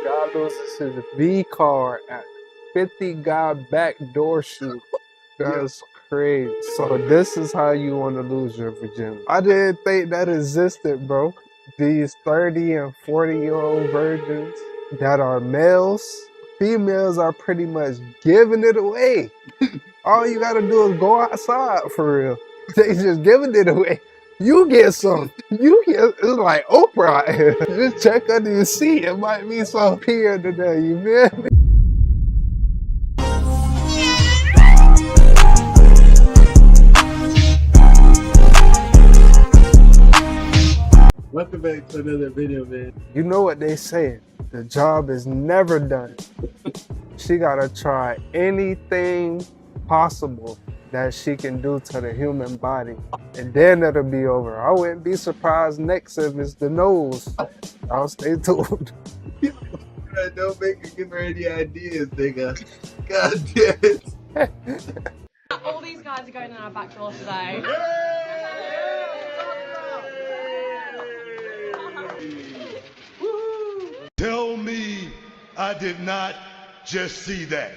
Guy loses his V card at 50 guy backdoor shoot. That's crazy. So this is how you want to lose your virginity. I didn't think that existed, bro. These 30 and 40-year-old virgins that are males, females are pretty much giving it away. All you gotta do is go outside for real. They just giving it away. You get some. You get, it's like Oprah out here. Just check under your seat. It might be some here today, you feel me? Welcome back to another video, man. You know what they say, the job is never done. She gotta try anything possible that she can do to the human body, and then it'll be over. I wouldn't be surprised next if it's the nose. I'll stay tuned. Don't make her give her any ideas, nigga. God damn it. All these guys are going in our back door today. Tell me I did not just see that.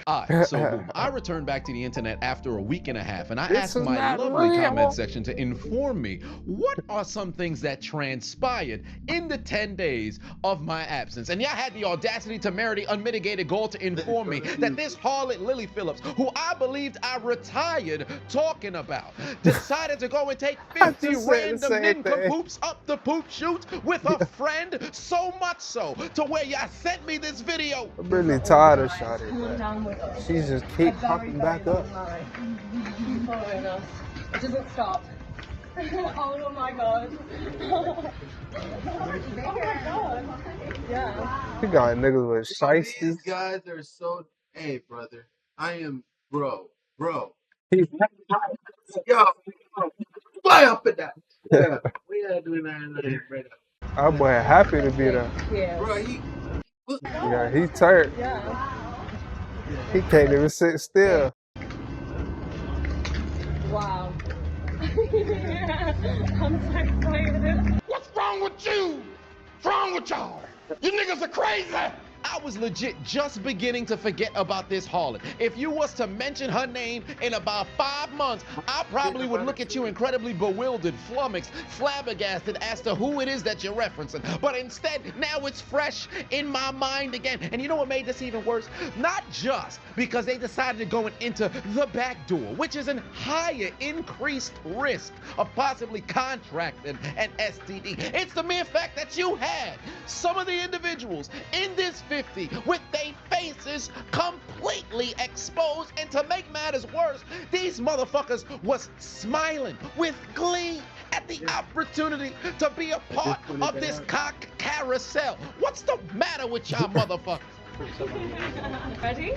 So boom, I returned back to the internet after a week and a half, and I This asked is my not lovely real. comment section to inform me what are some things that transpired in the 10 days of my absence. And y'all had the audacity, temerity, unmitigated gall to inform me that this harlot Lily Phillips, who I believed I retired talking about, decided to go and take 50 just said the random same thing. nincompoops up the poop chute with a friend, so much so to where y'all sent me this video. I'm really tired of Shawty, Come on but down with us. she just keep A very, popping back very up. long night. Keep following us. It doesn't stop. Oh my god. Oh my god. Yeah. You got niggas with shiesties. These guys are so. Hey, brother. I am. Bro. He- Yo. Fly up and down. Yeah. We are doing that, brother. I'm boy happy to be there. Yeah. Bro, he. Yeah, he turned. Yeah. He can't even sit still. Wow. I'm so excited. What's wrong with you? What's wrong with y'all? You niggas are crazy. I was legit just beginning to forget about this harlot. If you was to mention her name in about 5 months, I probably would look at you incredibly bewildered, flummoxed, flabbergasted as to who it is that you're referencing. But instead, now it's fresh in my mind again. And you know what made this even worse? Not just because they decided to go into the back door, which is an higher increased risk of possibly contracting an STD. It's the mere fact that you had some of the individuals in this 50 with their faces completely exposed, and to make matters worse, these motherfuckers was smiling with glee at the opportunity to be a part of this cock carousel. What's the matter with y'all motherfuckers? Ready?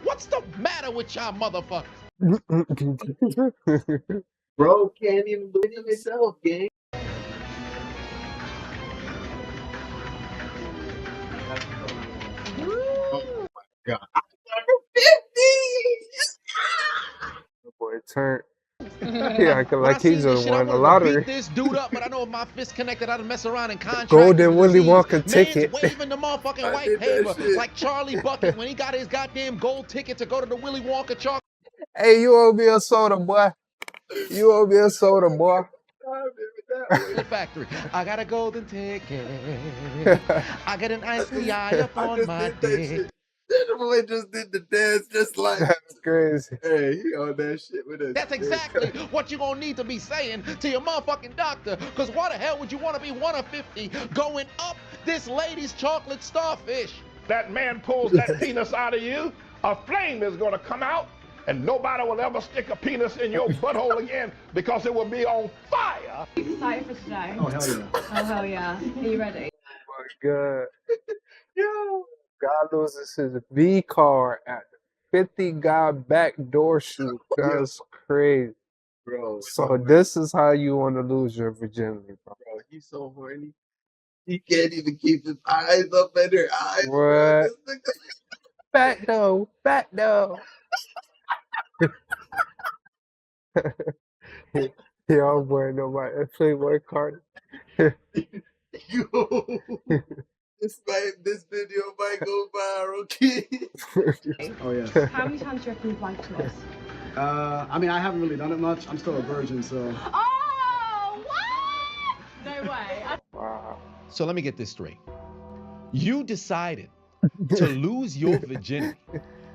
What's the matter with y'all motherfuckers? Bro can't even believe in himself, gang. Oh my god. Boy turned. He acting When I like he seen this just shit, I won the wanted to lottery. beat this dude up, but I know if my fist connected, I'd mess around and contract Golden the Willy disease. Wonka Man's ticket. waving the motherfucking I white did that paper shit. like Charlie Bucket when he got his goddamn gold ticket to go to the Willy Wonka chocolate Hey, you owe me a soda, boy. You owe me a soda, boy. factory. I got a golden ticket. I got an iced eye up I on just my did that dick. shit. That boy just did the dance just like. That's crazy. Hey, he on that shit with us. That's exactly what you're gonna need to be saying to your motherfucking doctor, because why the hell would you want to be one of 50 going up this lady's chocolate starfish? That man pulls that penis out of you, a flame is gonna come out, and nobody will ever stick a penis in your butthole again because it will be on fire. Excited for today? Oh, hell yeah. Oh hell yeah. Are you ready? Oh my God. Yo. God loses his V card at 50 guy backdoor shoot. That's crazy. Bro, So this is how you want to lose your virginity, bro. bro, he's so horny. He can't even keep his eyes up at her eyes. What? Bro. This nigga- Back door. Y'all boy know my Playboy card. Yo. This video might go viral, kid. Oh yeah. How many times do you reckon you've wanked to us? I mean, I haven't really done it much. I'm still a virgin, so. Oh, what? No way. Wow. So let me get this straight. You decided to lose your virginity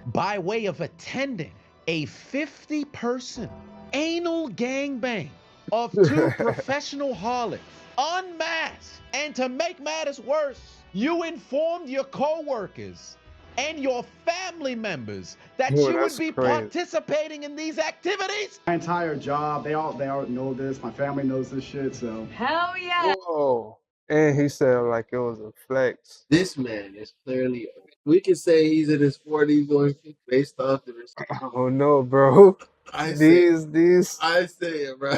by way of attending a 50-person anal gangbang of two professional harlots, unmasked. And to make matters worse, you informed your co-workers and your family members that Boy, you would that's be crazy. participating in these activities? My entire job, they all know this. My family knows this shit, so. Hell yeah. Whoa. And he said like it was a flex. This man is clearly. We can say he's in his 40s or 50s based off the. I don't know, bro. I say These it, bro.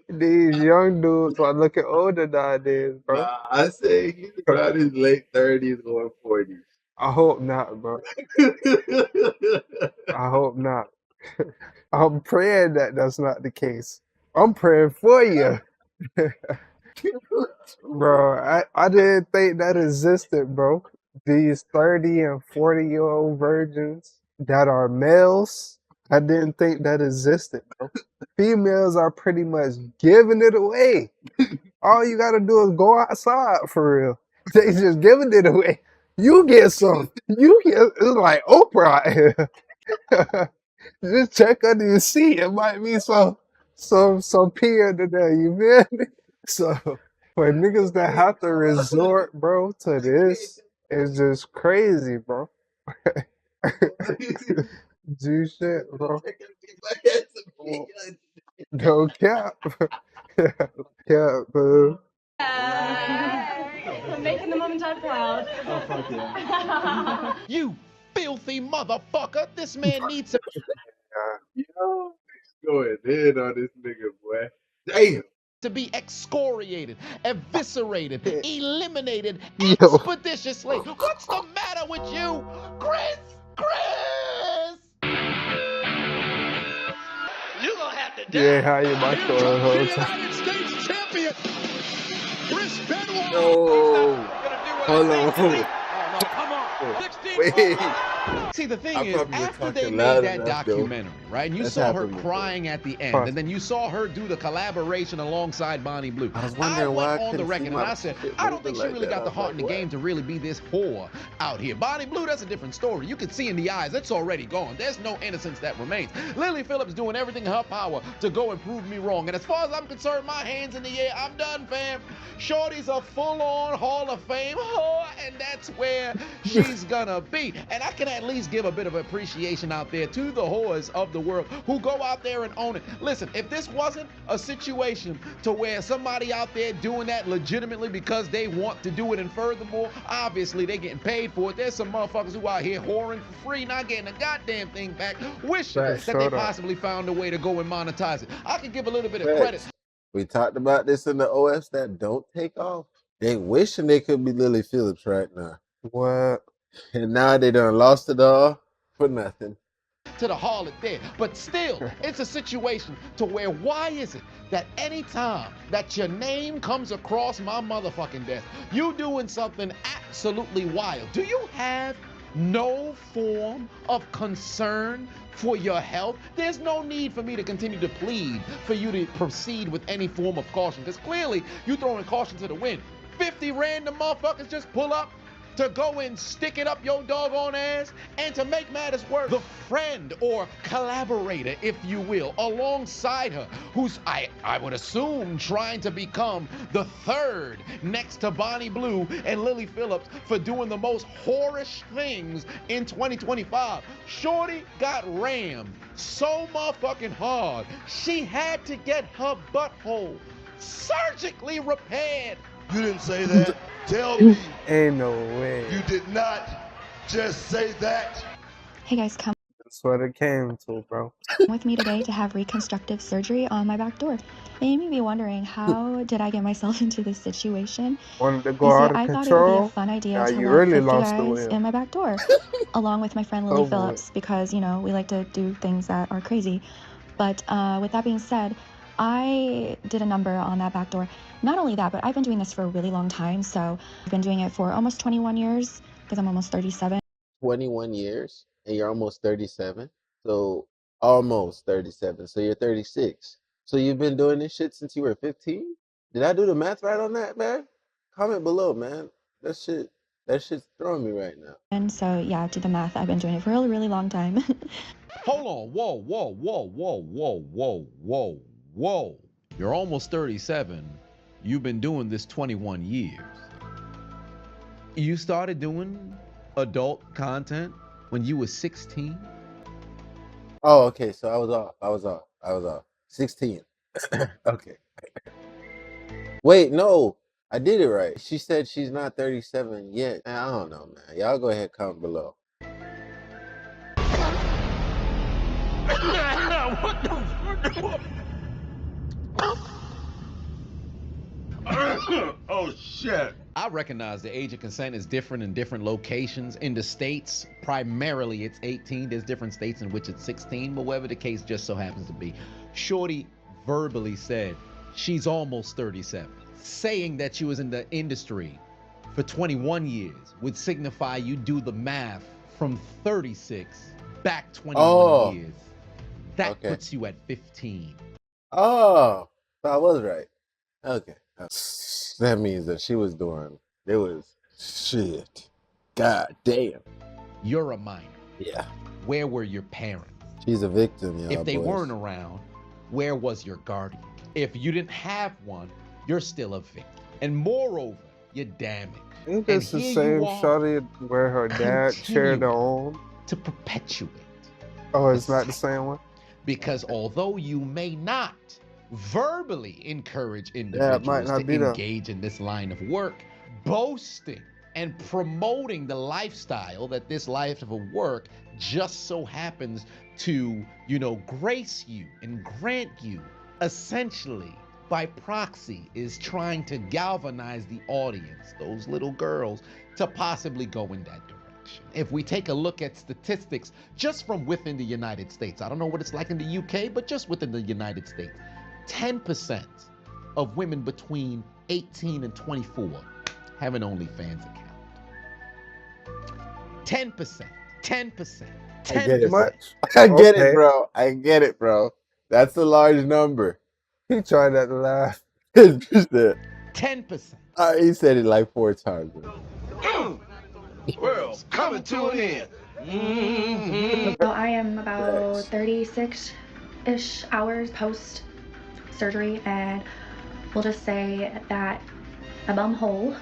these young dudes are looking older nowadays, bro. Nah, I say he's around his late 30s or 40s. I hope not, bro. I hope not. I'm praying that that's not the case. I'm praying for you. Bro, I didn't think that existed, bro. These 30 and 40-year-old virgins that are males, I didn't think that existed, bro. Females are pretty much giving it away. All you gotta do is go outside for real. They just giving it away. You get some. You get, it's like Oprah out here. Just check under your seat. It might be some pee under there. You feel me? So for niggas that have to resort, bro, to this, it's just crazy, bro. Do shit, bro. No cap. Cap, bro. I'm making the mum and dad proud. Oh fuck yeah. You filthy motherfucker! This man needs to Yo, he's going in on this nigga, boy. Damn. be excoriated, eviscerated, eliminated Yo. expeditiously. What's the matter with you, Chris? You're gonna have to Yeah, how you my story the whole time. United States champion, Chris Benoit. No. Hold on. Oh, no, come on. 16 Wait. See, the thing I is, probably was after they talking made loud that enough, though. documentary, right, and you That's saw her happened before. crying at the end, Huh. and then you saw her do the collaboration alongside Bonnie Blue. I was wondering why I went on the couldn't record see and my I said, shit I don't moving think she like really that. got the I was heart in the like, game to really be this whore out here. Bonnie Blue, that's a different story. You can see in the eyes, it's already gone. There's no innocence that remains. Lily Phillips doing everything in her power to go and prove me wrong. And as far as I'm concerned, my hands in the air, I'm done, fam. Shorty's a full-on Hall of Fame whore, and that's where she's gonna be. And I can at least give a bit of appreciation out there to the whores of the world who go out there and own it. Listen, if this wasn't a situation to where somebody out there doing that legitimately because they want to do it, and furthermore, obviously they're getting paid for it. There's some motherfuckers who out here whoring for free, not getting a goddamn thing back, wishing Facts, that they shut up. possibly found a way to go and monetize it. I could give a little bit of Facts. credit. We talked about this in the OFs that don't take off. They wishing they could be Lily Phillips right now. What? And now they done lost it all for nothing. To the harlot there. But still, it's a situation to where why is it that any time that your name comes across my motherfucking desk, you doing something absolutely wild? Do you have no form of concern for your health? There's no need for me to continue to plead for you to proceed with any form of caution, because clearly you throwing caution to the wind. 50 random motherfuckers just pull up to go and stick it up your doggone ass, and to make matters worse, the friend or collaborator, if you will, alongside her, who's, I would assume, trying to become the third next to Bonnie Blue and Lily Phillips for doing the most whorish things in 2025. Shorty got rammed so motherfucking hard, she had to get her butthole surgically repaired. You didn't say that. Tell me Ain't no way. you did not just say that. Hey guys, come That's what it came to, bro. with me today to have reconstructive surgery on my back door. They may be wondering, how did I get myself into this situation? Wanted to go You see, out of I thought it would be a control. fun idea Now to you have really 50 lost the guys will. in my back door, along with my friend Lily Over it. Phillips, because, you know, we like to do things that are crazy. But with that being said, I did a number on that back door. Not only that, but I've been doing this for a really long time. So I've been doing it for almost 21 years because I'm almost 37. 21 years and you're almost 37. So almost 37. So you're 36. So you've been doing this shit since you were 15? Did I do the math right on that, man? Comment below, man. That shit's throwing me right now. And so, yeah, do the math. I've been doing it for a really long time. Hold on. Whoa. You're almost 37. You've been doing this 21 years. You started doing adult content when you were 16? Oh, okay. So I was off. 16. Okay. Wait, no. I did it right. She said she's not 37 yet. I don't know, man. Y'all go ahead, comment below. What the Oh shit. I recognize the age of consent is different in different locations. In the States, primarily it's 18. There's different states in which it's 16, but whatever the case just so happens to be. Shorty verbally said she's almost 37. Saying that she was in the industry for 21 years would signify you do the math from 36 back 21 years. That puts you at 15. Oh, so I was right. Okay. That means that she was doing, it was shit. God damn. You're a minor. Yeah. Where were your parents? She's a victim, y'all. If they weren't around, where was your guardian? If you didn't have one, you're still a victim. And moreover, you're damaged. Ain't this the same shawty where her dad shared her own? To perpetuate. Oh, it's not the same one? Because although you may not verbally encourage individuals to engage in this line of work, boasting and promoting the lifestyle that this life of work just so happens to, grace you and grant you, essentially by proxy is trying to galvanize the audience, those little girls, to possibly go in that direction. If we take a look at statistics just from within the United States, I don't know what it's like in the UK, but just within the United States, 10% of women between 18 and 24 have an OnlyFans account. 10%. I get it. I get it, bro. I get it, bro. That's a large number. He tried that to laugh. 10%. He said it like 4 times. World's coming to an end. So I am about 36-ish hours post surgery, and we'll just say that my bum hole,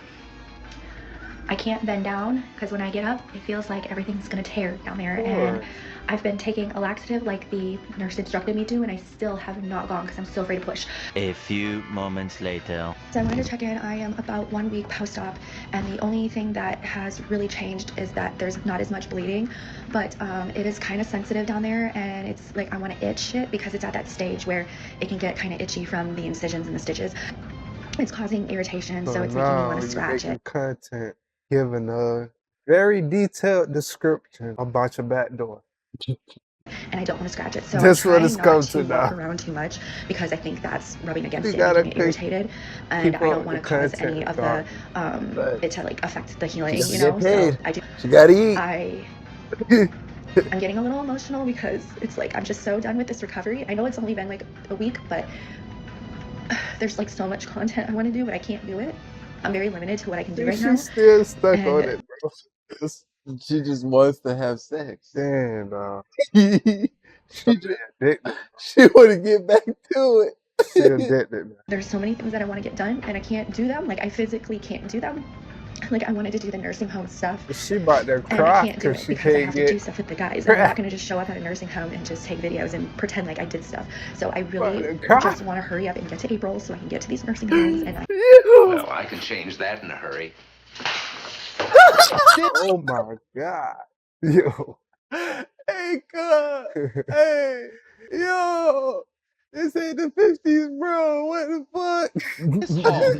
I can't bend down because when I get up, it feels like everything's gonna tear down there. And I've been taking a laxative like the nurse instructed me to, and I still have not gone because I'm still afraid to push. A few moments later. So I wanted to check in. I am about 1 week post-op, and the only thing that has really changed is that there's not as much bleeding, but it is kind of sensitive down there, and it's like I want to itch it because it's at that stage where it can get kind of itchy from the incisions and the stitches. It's causing irritation, so it's making me want to scratch it. Content giving a very detailed description about your back door. And I don't want to scratch it, so that's I'm what it's trying not come to to walk now. around too much because I think that's rubbing against it and making it irritated, and I don't want to cause any of the it to like affect the healing, So I do. She gotta eat. I'm getting a little emotional because it's like I'm just so done with this recovery. I know it's only been like a week, but there's like so much content I want to do, but I can't do it. I'm very limited to what I can do right now. She's still stuck on it, bro. She just wants to have sex. Damn, dog. She want to get back to it. She addicted. There's so many things that I want to get done, and I can't do them. Like I physically can't do them. Like I wanted to do the nursing home stuff. She about to And I cry can't do it she because I can't have to do stuff with the guys. I'm not going to just show up at a nursing home and just take videos and pretend like I did stuff. So I really just want to hurry up and get to April so I can get to these nursing homes. And Well, I can change that in a hurry. Oh my God. Yo. Hey, cuz. Hey, yo. This ain't the 50s, bro. What the fuck? This hoe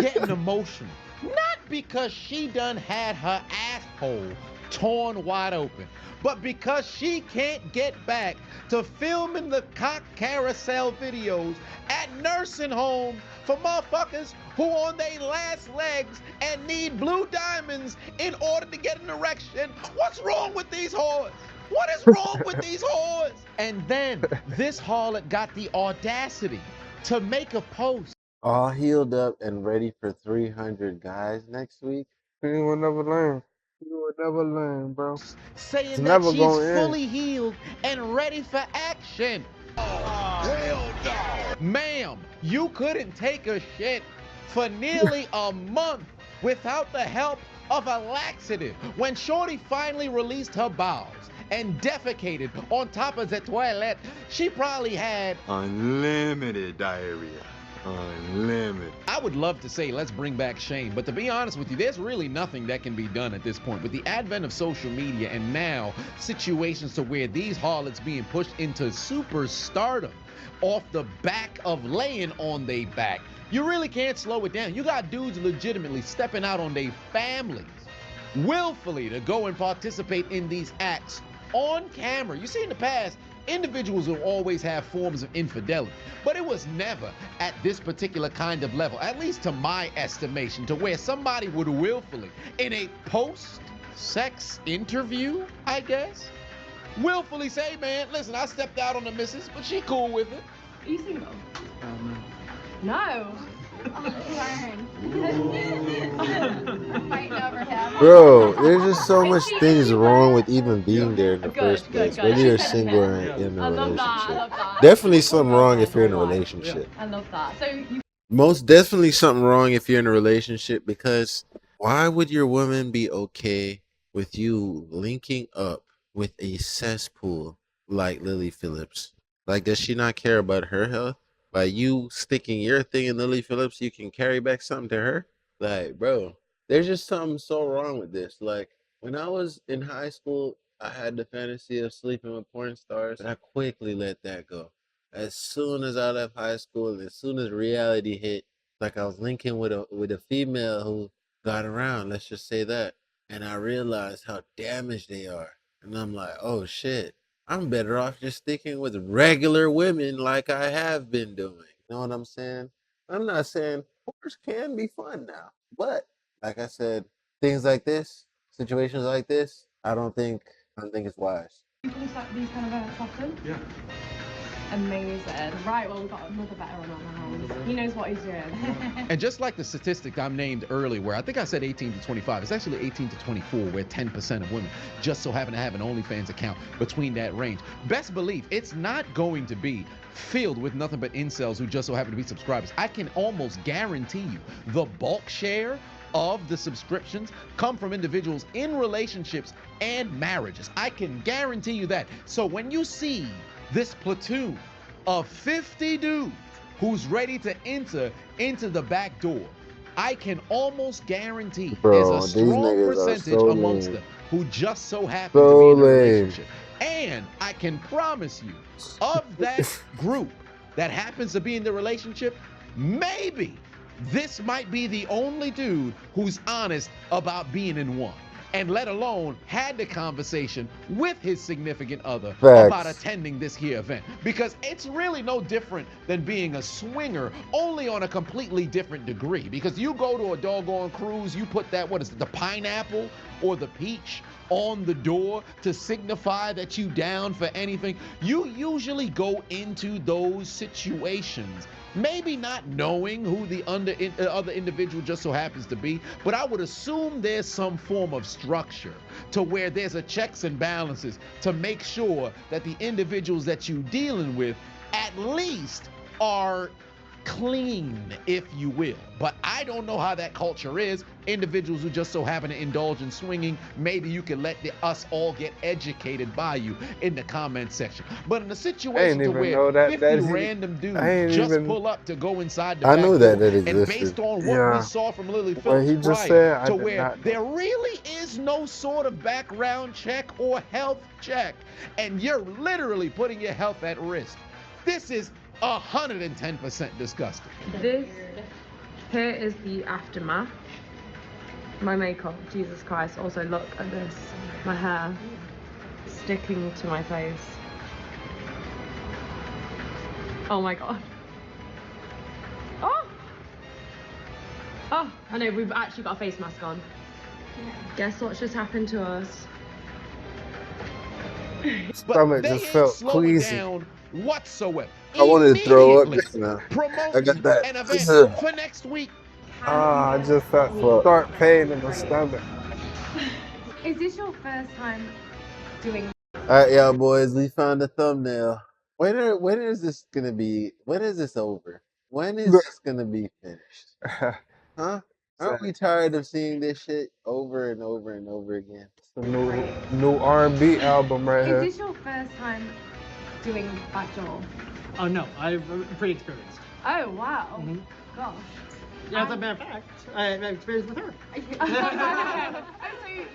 getting emotional. Not because she done had her asshole torn wide open. But because she can't get back to filming the cock carousel videos at nursing homes for motherfuckers who on their last legs and need blue diamonds in order to get an erection, what's wrong with these whores? What is wrong with these whores? And then this harlot got the audacity to make a post. All healed up and ready for 300 guys next week. You will never learn. You will never learn, bro. Saying It's that never she's gonna end. fully healed and ready for action. Hell no! Ma'am, you couldn't take a shit for nearly a month without the help of a laxative. When Shorty finally released her bowels and defecated on top of the toilet, she probably had unlimited diarrhea. Unlimited. I would love to say let's bring back Shane, but to be honest with you, there's really nothing that can be done at this point. With the advent of social media and now situations to where these harlots being pushed into superstardom off the back of laying on their back, you really can't slow it down. You got dudes legitimately stepping out on their families willfully to go and participate in these acts on camera. You see, in the past, individuals will always have forms of infidelity, but it was never at this particular kind of level, at least to my estimation, to where somebody would willfully, in a post-sex interview, I guess, willfully say, man, listen, I stepped out on the missus, but she cool with it. Are you single? No. Fighting over him. Bro, there's just so much things wrong with even being there in the first place. Whether you're single or in a relationship. Definitely something wrong if you're in a relationship. I love that. So you Most definitely something wrong if you're in a relationship, because why would your woman be okay with you linking up with a cesspool like Lily Phillips? Like, does she not care about her health? By you sticking your thing in Lily Phillips, you can carry back something to her? Like, bro, there's just something so wrong with this. Like, when I was in high school, I had the fantasy of sleeping with porn stars, and I quickly let that go. As soon as I left high school, and as soon as reality hit, like I was linking with a female who got around, let's just say that, and I realized how damaged they are. And I'm like, oh shit, I'm better off just sticking with regular women like I have been doing. You know what I'm saying? I'm not saying porns can be fun now, but like I said, things like this, situations like this, I don't think it's wise. do these kind of events often? Yeah. Amazing. Right, well, we've got another better on our hands. He knows what he's doing. And just like the statistic I named earlier, where I think I said 18 to 25, it's actually 18 to 24, where 10% of women just so happen to have an OnlyFans account between that range. Best believe it's not going to be filled with nothing but incels who just so happen to be subscribers. I can almost guarantee you the bulk share of the subscriptions come from individuals in relationships and marriages. I can guarantee you that. So when you see this platoon of 50 dudes who's ready to enter into the back door, I can almost guarantee there's a strong percentage amongst them who just so happen to be in a relationship. And I can promise you, of that group that happens to be in the relationship, maybe this might be the only dude who's honest about being in one, and let alone had the conversation with his significant other about attending this here event. Because it's really no different than being a swinger, only on a completely different degree. Because you go to a doggone cruise, you put that, what is it, the pineapple or the peach on the door to signify that you down for anything. You usually go into those situations maybe not knowing who the other individual just so happens to be, but I would assume there's some form of structure to where there's a checks and balances to make sure that the individuals that you're dealing with at least are clean, if you will. But I don't know how that culture is. Individuals who just so happen to indulge in swinging, maybe you can let us all get educated by you in the comment section. But in a situation to where 50 random dudes just pull up to go inside the back door, and based on what we saw from Lily Phillips prior to where there really is no sort of background check or health check, and you're literally putting your health at risk. This is 110% disgusting. This here is the aftermath. My makeup, Jesus Christ. Also, look at this. My hair sticking to my face. Oh my god. Oh! Oh, I know, we've actually got a face mask on. Yeah. Guess what just happened to us? Stomach they just ain't felt slowing queasy. down whatsoever. I wanted to throw up Immediately just now. I promoting got that. an event for next week. Ah, I just felt Fuck. start pain in my stomach. Is this your first time doing? Alright, y'all boys, we found the thumbnail. When is this gonna be? When is this over? When is this gonna be finished? Huh? Aren't we tired of seeing this shit over and over and over again? It's a new R&B album right Is here. this your first time doing backdoor? Oh no, I'm pretty experienced. Oh wow. Mm-hmm. Gosh. As a matter of fact, I have experience with her. So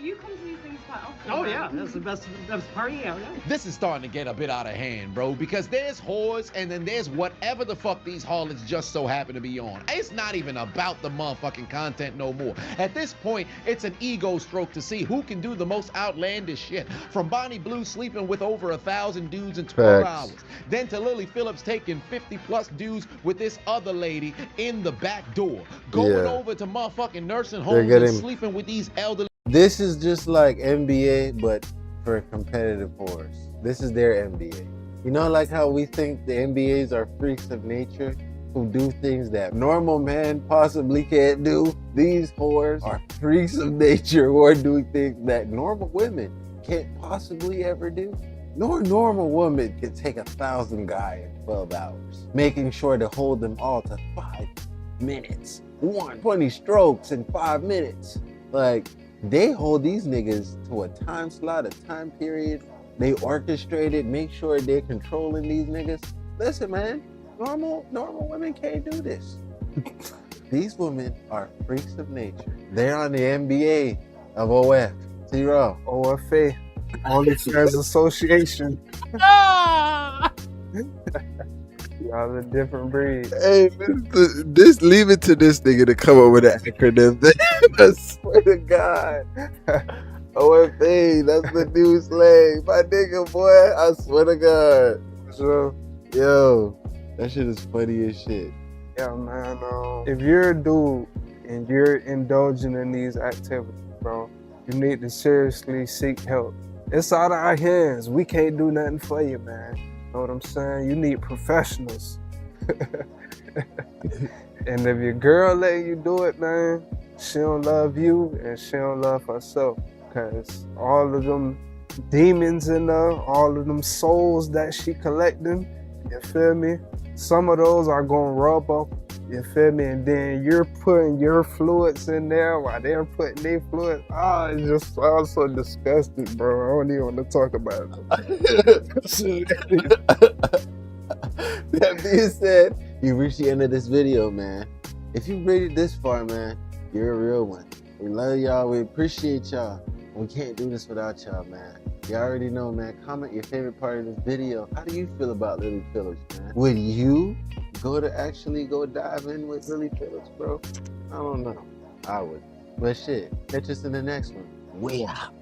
you come to these things quite often? Oh yeah, that's the best party out. Yeah. This is starting to get a bit out of hand, bro, because there's whores and then there's whatever the fuck these harlots just so happen to be on. It's not even about the motherfucking content no more. At this point, it's an ego stroke to see who can do the most outlandish shit. From Bonnie Blue sleeping with over 1,000 dudes in 12 hours. Then to Lily Phillips taking 50 plus dudes with this other lady in the back door. Going over to motherfucking nursing homes and sleeping with these elderly. This is just like NBA, but for competitive whores. This is their NBA. You know, like how we think the NBAs are freaks of nature who do things that normal men possibly can't do? These whores are freaks of nature who are doing things that normal women can't possibly ever do. No normal woman can take 1,000 guys in 12 hours, making sure to hold them all to 5 minutes. 20 strokes in 5 minutes. Like, they hold these niggas to a time slot, a time period. They orchestrate it, make sure they're controlling these niggas. Listen, man, normal women can't do this. These women are freaks of nature. They're on the NBA of OF. T-Raw. OFA. Only Fans Association. Y'all a different breed. Hey, this leave it to this nigga to come up with an acronym. I swear to God. OFA, that's the new slang. My nigga, boy, I swear to God. So, yo, that shit is funny as shit. Yeah, man. If you're a dude and you're indulging in these activities, bro, you need to seriously seek help. It's out of our hands. We can't do nothing for you, man. Know what I'm saying? You need professionals. And if your girl letting you do it, man, she don't love you and she don't love herself. Because all of them demons in her, all of them souls that she collecting, you feel me? Some of those are gonna rub up, you feel me? And then you're putting your fluids in there while they're putting their fluids. It just sounds so disgusting, bro. I don't even want to talk about it. That being said, you reached the end of this video, man. If you made it this far, man, you're a real one. We love y'all. We appreciate y'all. We can't do this without y'all, man. You already know, man. Comment your favorite part of this video. How do you feel about Lily Phillips, man? Would you go dive in with Lily Phillips, bro? I don't know. I would. But shit, catch us in the next one. We out.